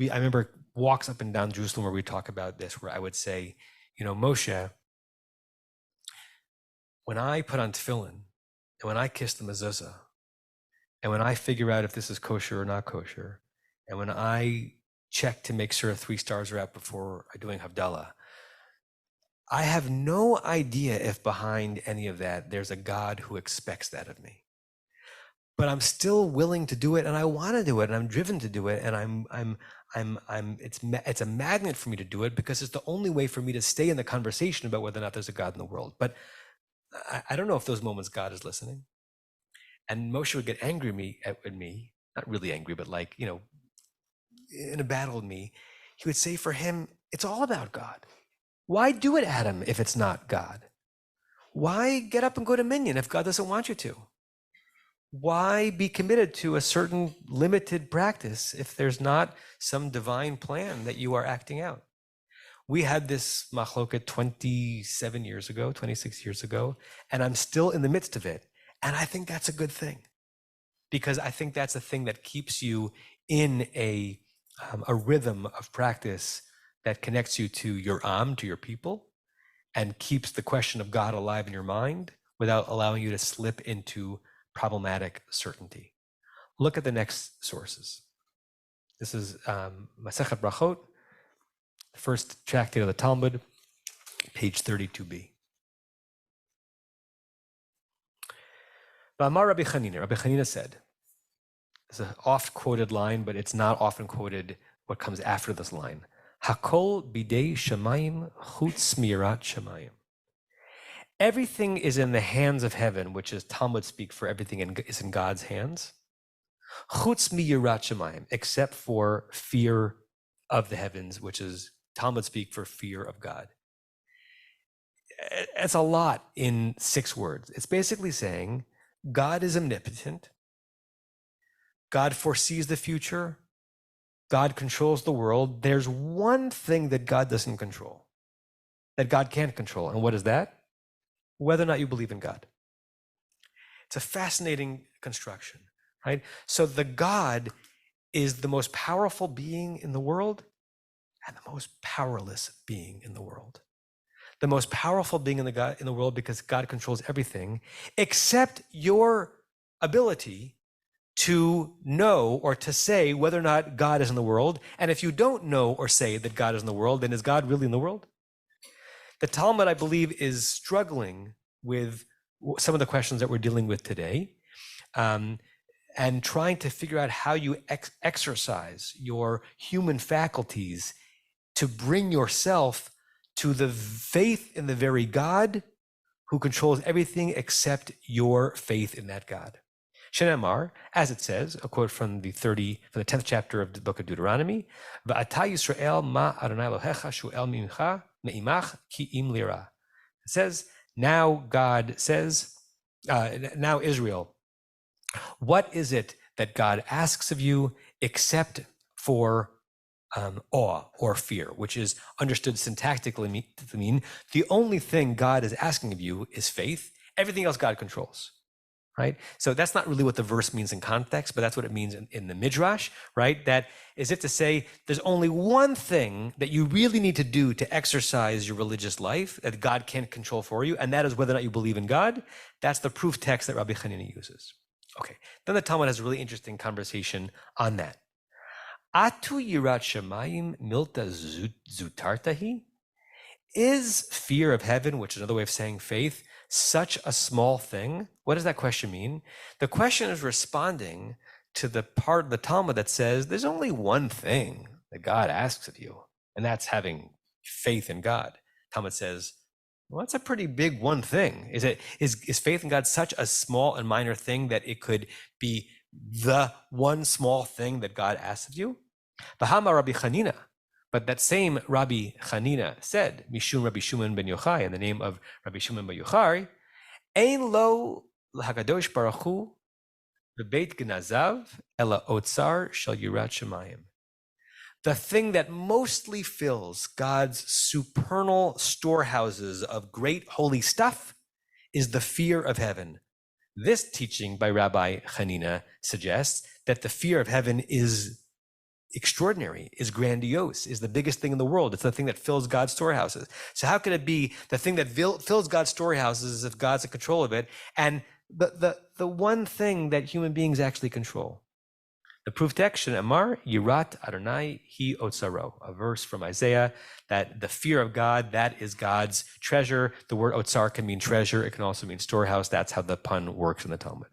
I remember walks up and down Jerusalem where we talk about this, where I would say, Moshe, when I put on tefillin, and when I kiss the mezuzah, and when I figure out if this is kosher or not kosher, and when I check to make sure 3 stars are out before I'm doing Havdalah, I have no idea if behind any of that there's a God who expects that of me. But I'm still willing to do it, and I want to do it, and I'm driven to do it, and it's a magnet for me to do it because it's the only way for me to stay in the conversation about whether or not there's a God in the world. But I don't know if those moments God is listening. And Moshe would get angry at me, not really angry, but in a battle with me. He would say for him, it's all about God. Why do it, Adam, if it's not God? Why get up and go to Minyan if God doesn't want you to? Why be committed to a certain limited practice if there's not some divine plan that you are acting out? We had this machloket 27 years ago, 26 years ago, and I'm still in the midst of it. And I think that's a good thing, because I think that's a thing that keeps you in a rhythm of practice that connects you to your to your people, and keeps the question of God alive in your mind without allowing you to slip into problematic certainty. Look at the next sources. This is Masechet Brachot, first tractate of the Talmud, page 32b. Ba'amar Rabbi Chanina said, it's an oft-quoted line, but it's not often quoted what comes after this line. Hakol bidei shamayim chutz mirat shamayim. Everything is in the hands of heaven, which is Talmud speak for everything is in God's hands. Chutz mirat shamayim, except for fear of the heavens, which is Talmud speak for fear of God. It's a lot in 6 words. It's basically saying God is omnipotent. God foresees the future. God controls the world. There's one thing that God doesn't control, that God can't control. And what is that? Whether or not you believe in God. It's a fascinating construction, right? So the God is the most powerful being in the world and the most powerless being in the world. The most powerful being in the world because God controls everything except your ability to know or to say whether or not God is in the world. And if you don't know or say that God is in the world, then is God really in the world? The Talmud, I believe, is struggling with some of the questions that we're dealing with today, and trying to figure out how you exercise your human faculties to bring yourself to the faith in the very God who controls everything except your faith in that God. Shenemar, as it says, a quote from the 10th chapter of the book of Deuteronomy, V'ata Yisrael ma Adonai Elohecha shu'el mimcha me'imach ki im lira. It says, now God says, now Israel, what is it that God asks of you except for awe or fear, which is understood syntactically to mean the only thing God is asking of you is faith. Everything else God controls. Right? So that's not really what the verse means in context, but that's what it means in the Midrash, right? That is it to say there's only one thing that you really need to do to exercise your religious life that God can't control for you, and that is whether or not you believe in God. That's the proof text that Rabbi Hanina uses. Okay, then the Talmud has a really interesting conversation on that. Atu yirat shamayim milta zutartahi? Is fear of heaven, which is another way of saying faith, such a small thing? What does that question mean? The question is responding to the part of the Talmud that says there's only one thing that God asks of you, and that's having faith in God. Talmud says, well, that's a pretty big one thing. Is faith in God such a small and minor thing that it could be the one small thing that God asks of you? Bahama Rabbi Chanina. But that same Rabbi Chanina said, Mishum Rabbi Shimon ben Yochai, in the name of Rabbi Shimon ben Yochai, Ein lo l'hakadosh baruch hu bebeit gnazav ela otzar shel yirat shamayim. The thing that mostly fills God's supernal storehouses of great holy stuff is the fear of heaven. This teaching by Rabbi Chanina suggests that the fear of heaven is extraordinary, is grandiose, is the biggest thing in the world. It's the thing that fills God's storehouses. So how could it be the thing that fills God's storehouses if God's in control of it, and the one thing that human beings actually control? The proof text, Amar Yirat Adonai Hi Otsaro, a verse from Isaiah, that the fear of God, that is God's treasure. The word Otsar can mean treasure. It can also mean storehouse. That's how the pun works in the Talmud.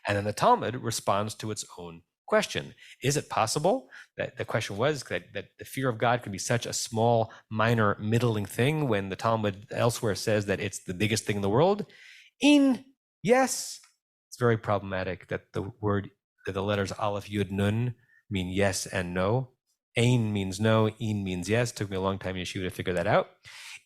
And then the Talmud responds to its own question. Is it possible that the question was that the fear of God could be such a small, minor, middling thing when the Talmud elsewhere says that it's the biggest thing in the world? Yes. It's very problematic that the letters Aleph, Yud, Nun mean yes and no. Ein means no, in means yes. It took me a long time in yeshiva to figure that out.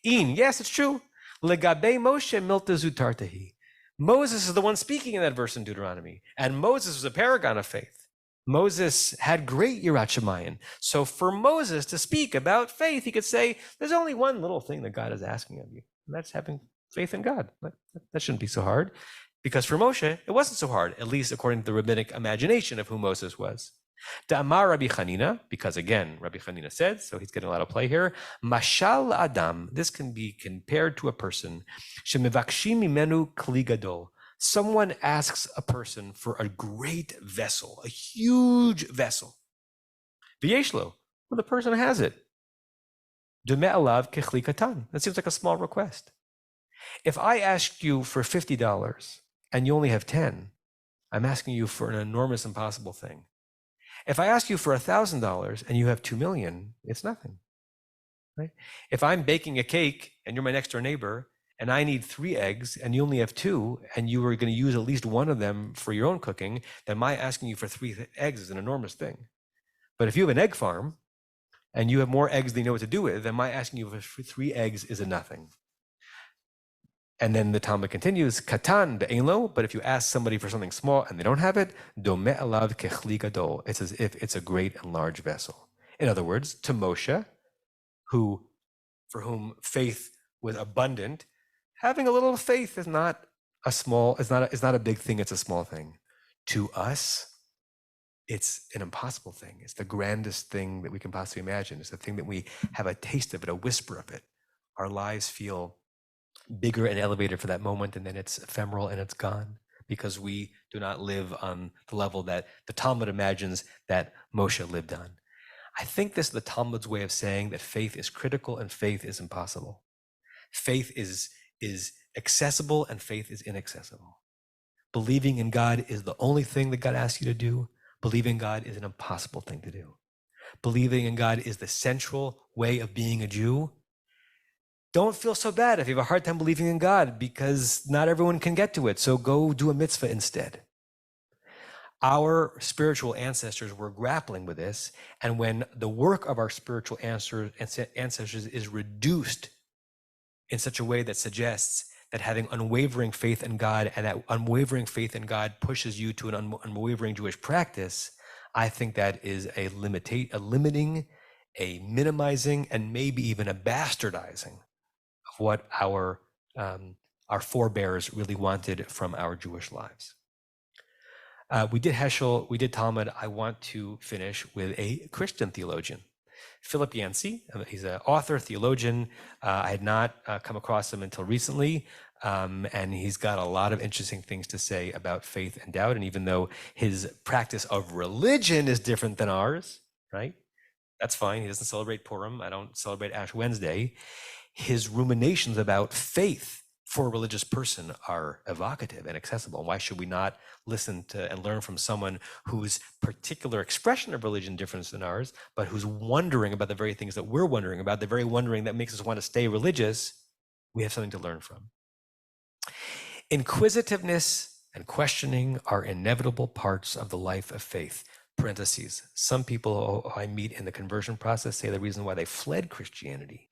Yes, it's true. Legabe Moshe milta zutartahi. Moses is the one speaking in that verse in Deuteronomy, and Moses was a paragon of faith. Moses had great Yirat Shamayim. So for Moses to speak about faith, he could say, there's only one little thing that God is asking of you, and that's having faith in God. That shouldn't be so hard. Because for Moshe, it wasn't so hard, at least according to the rabbinic imagination of who Moses was. Da'amar Rabbi Chanina, because again, Rabbi Chanina said, so he's getting a lot of play here, Mashal Adam, this can be compared to a person, Shemivakshim mimenu kli gadol. Someone asks a person for a great vessel, a huge vessel. V'yeshlo, well, the person has it. Dumeh alav kechli katan. That seems like a small request. If I asked you for $50 and you only have 10, I'm asking you for an enormous, impossible thing. If I ask you for $1,000 and you have 2 million, it's nothing. right? If I'm baking a cake and you're my next door neighbor and I need 3 eggs and you only have 2 and you are going to use at least one of them for your own cooking, then my asking you for 3 eggs is an enormous thing. But if you have an egg farm and you have more eggs than you know what to do with, then my asking you for 3 eggs is a nothing. And then the Talmud continues, Katan be'enlo, but if you ask somebody for something small and they don't have it, domeh alav kechli gadol. It's as if it's a great and large vessel. In other words, to Moshe, for whom faith was abundant, having a little faith is not a big thing, it's a small thing. To us, it's an impossible thing. It's the grandest thing that we can possibly imagine. It's the thing that we have a taste of it, a whisper of it. Our lives feel bigger and elevated for that moment, and then it's ephemeral and it's gone because we do not live on the level that the Talmud imagines that Moshe lived on. I think this is the Talmud's way of saying that faith is critical and faith is impossible. Faith is accessible and faith is inaccessible. Believing in God is the only thing that God asks you to do. Believing in God is an impossible thing to do. Believing in God is the central way of being a Jew. Don't feel so bad if you have a hard time believing in God because not everyone can get to it. So go do a mitzvah instead. Our spiritual ancestors were grappling with this. And when the work of our spiritual ancestors is reduced in such a way that suggests that having unwavering faith in God and that unwavering faith in God pushes you to an unwavering Jewish practice, I think that is a limiting, a minimizing, and maybe even a bastardizing of what our forebears really wanted from our Jewish lives. We did Heschel, we did Talmud. I want to finish with a Christian theologian, Philip Yancey. He's an author, theologian. I had not come across him until recently, and he's got a lot of interesting things to say about faith and doubt. And even though his practice of religion is different than ours, right? That's fine. He doesn't celebrate Purim. I don't celebrate Ash Wednesday. His ruminations about faith for a religious person are evocative and accessible. Why should we not listen to and learn from someone whose particular expression of religion differs than ours, but who's wondering about the very things that we're wondering about, the very wondering that makes us want to stay religious? We have something to learn from. Inquisitiveness and questioning are inevitable parts of the life of faith. Parentheses. Some people I meet in the conversion process say the reason why they fled Christianity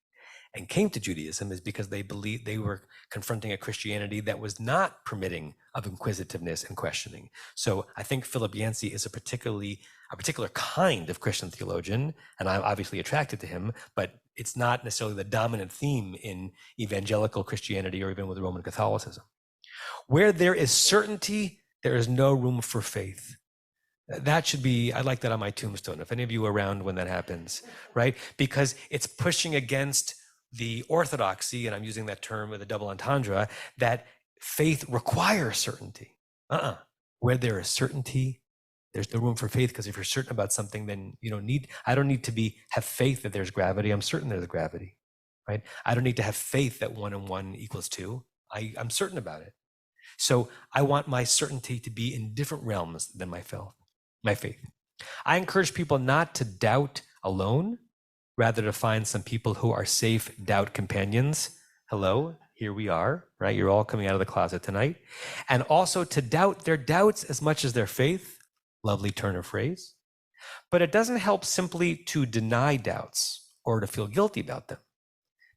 and came to Judaism is because they believed they were confronting a Christianity that was not permitting of inquisitiveness and questioning. So I think Philip Yancey is a particular kind of Christian theologian, and I'm obviously attracted to him, but it's not necessarily the dominant theme in evangelical Christianity or even with Roman Catholicism. Where there is certainty, there is no room for faith. That should be, I like that on my tombstone, if any of you are around when that happens, right? Because it's pushing against the orthodoxy, and I'm using that term with a double entendre, that faith requires certainty. Where there is certainty, there's no room for faith, because if you're certain about something, then I don't need to have faith that there's gravity. I'm certain there's gravity, right? I don't need to have faith that 1 and 1 equals 2. I'm certain about it. So I want my certainty to be in different realms than my faith. I encourage people not to doubt alone, rather to find some people who are safe doubt companions. Hello, here we are, right? You're all coming out of the closet tonight. And also to doubt their doubts as much as their faith. Lovely turn of phrase. But it doesn't help simply to deny doubts or to feel guilty about them.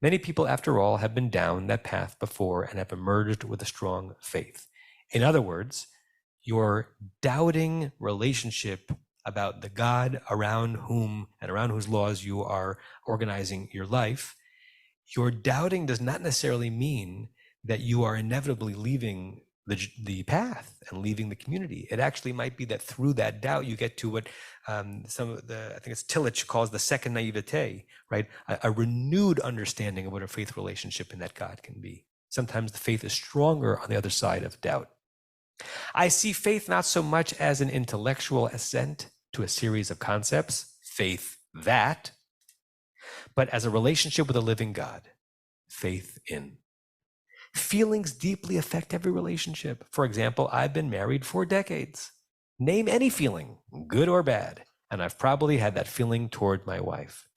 Many people, after all, have been down that path before and have emerged with a strong faith. In other words, your doubting relationship about the God around whom and around whose laws you are organizing your life, your doubting does not necessarily mean that you are inevitably leaving the path and leaving the community. It actually might be that through that doubt you get to what I think it's Tillich calls the second naivete, right? A renewed understanding of what a faith relationship in that God can be. Sometimes the faith is stronger on the other side of doubt. I see faith not so much as an intellectual assent to a series of concepts, faith that, but as a relationship with a living God, faith in. Feelings deeply affect every relationship. For example, I've been married for decades. Name any feeling, good or bad, and I've probably had that feeling toward my wife.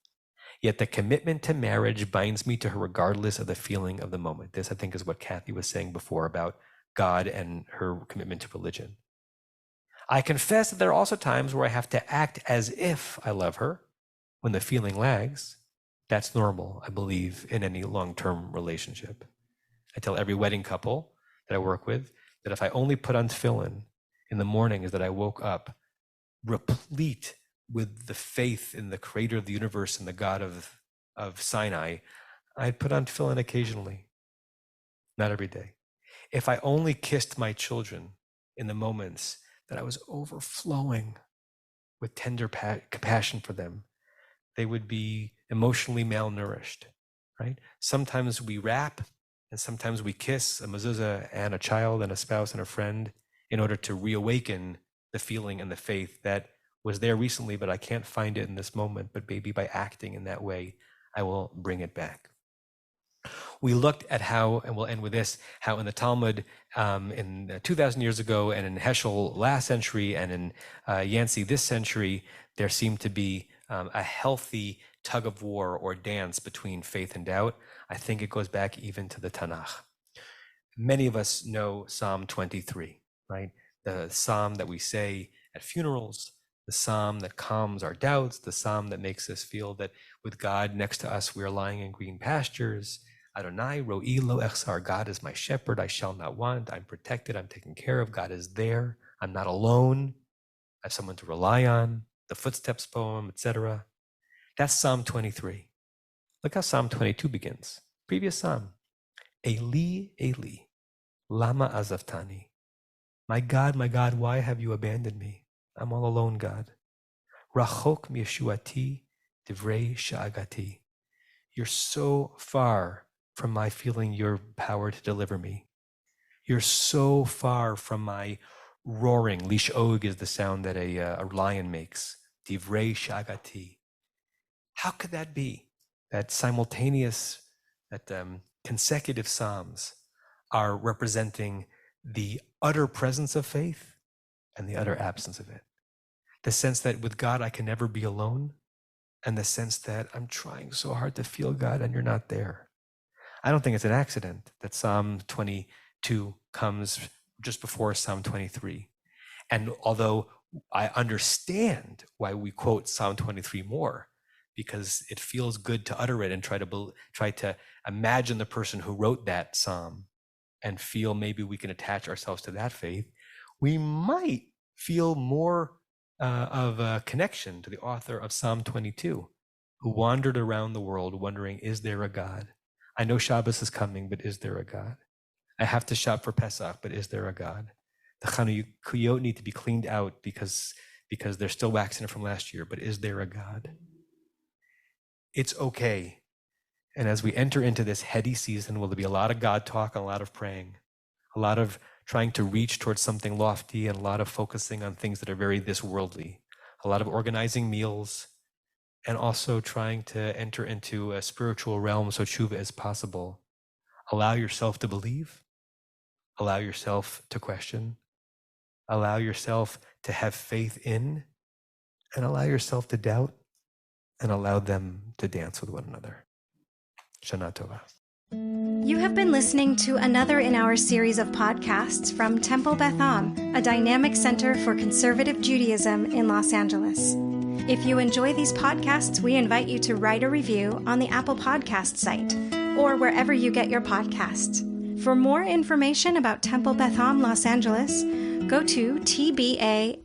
Yet the commitment to marriage binds me to her regardless of the feeling of the moment. This, I think, is what Kathy was saying before about God and her commitment to religion. I confess that there are also times where I have to act as if I love her when the feeling lags. That's normal, I believe, in any long-term relationship. I tell every wedding couple that I work with that if I only put on tefillin in the mornings that I woke up replete with the faith in the creator of the universe and the God of Sinai, I'd put on tefillin occasionally, not every day. If I only kissed my children in the moments that I was overflowing with tender compassion for them, they would be emotionally malnourished, right? Sometimes we wrap and sometimes we kiss a mezuzah and a child and a spouse and a friend in order to reawaken the feeling and the faith that was there recently, but I can't find it in this moment. But maybe by acting in that way, I will bring it back. We looked at how, and we'll end with this, how in the Talmud in 2,000 years ago, and in Heschel last century, and in Yancey this century, there seemed to be a healthy tug of war or dance between faith and doubt. I think it goes back even to the Tanakh. Many of us know Psalm 23, right? The psalm that we say at funerals, the psalm that calms our doubts, the psalm that makes us feel that with God next to us, we are lying in green pastures. Adonai, ro'i lo echsar, God is my shepherd, I shall not want, I'm protected, I'm taken care of, God is there, I'm not alone, I have someone to rely on, the footsteps poem, etc. That's Psalm 23. Look how Psalm 22 begins. Previous psalm. Eli, Eli, lama azavtani. My God, why have you abandoned me? I'm all alone, God. Rachok miyeshuati divrei sha'agati. You're so far from my feeling your power to deliver me. You're so far from my roaring. Lish'og is the sound that a lion makes. Divrei sha'agati. How could that be? That simultaneous, that consecutive psalms are representing the utter presence of faith and the utter absence of it. The sense that with God I can never be alone, and the sense that I'm trying so hard to feel God and you're not there. I don't think it's an accident that Psalm 22 comes just before Psalm 23. And although I understand why we quote Psalm 23 more, because it feels good to utter it and try to imagine the person who wrote that psalm and feel maybe we can attach ourselves to that faith, we might feel more of a connection to the author of Psalm 22, who wandered around the world wondering, is there a God? I know Shabbos is coming, but is there a God? I have to shop for Pesach, but is there a God? The Chanukiyot need to be cleaned out because they're still waxing it from last year, but is there a God? It's okay. And as we enter into this heady season, will there be a lot of God talk and a lot of praying, a lot of trying to reach towards something lofty and a lot of focusing on things that are very this worldly, a lot of organizing meals, and also trying to enter into a spiritual realm so tshuva is possible. Allow yourself to believe, allow yourself to question, allow yourself to have faith in, and allow yourself to doubt, and allow them to dance with one another. Shana Tova. You have been listening to another in our series of podcasts from Temple Beth Am, a dynamic center for conservative Judaism in Los Angeles. If you enjoy these podcasts, we invite you to write a review on the Apple Podcast site or wherever you get your podcasts. For more information about Temple Beth Am Los Angeles, go to tbala.org.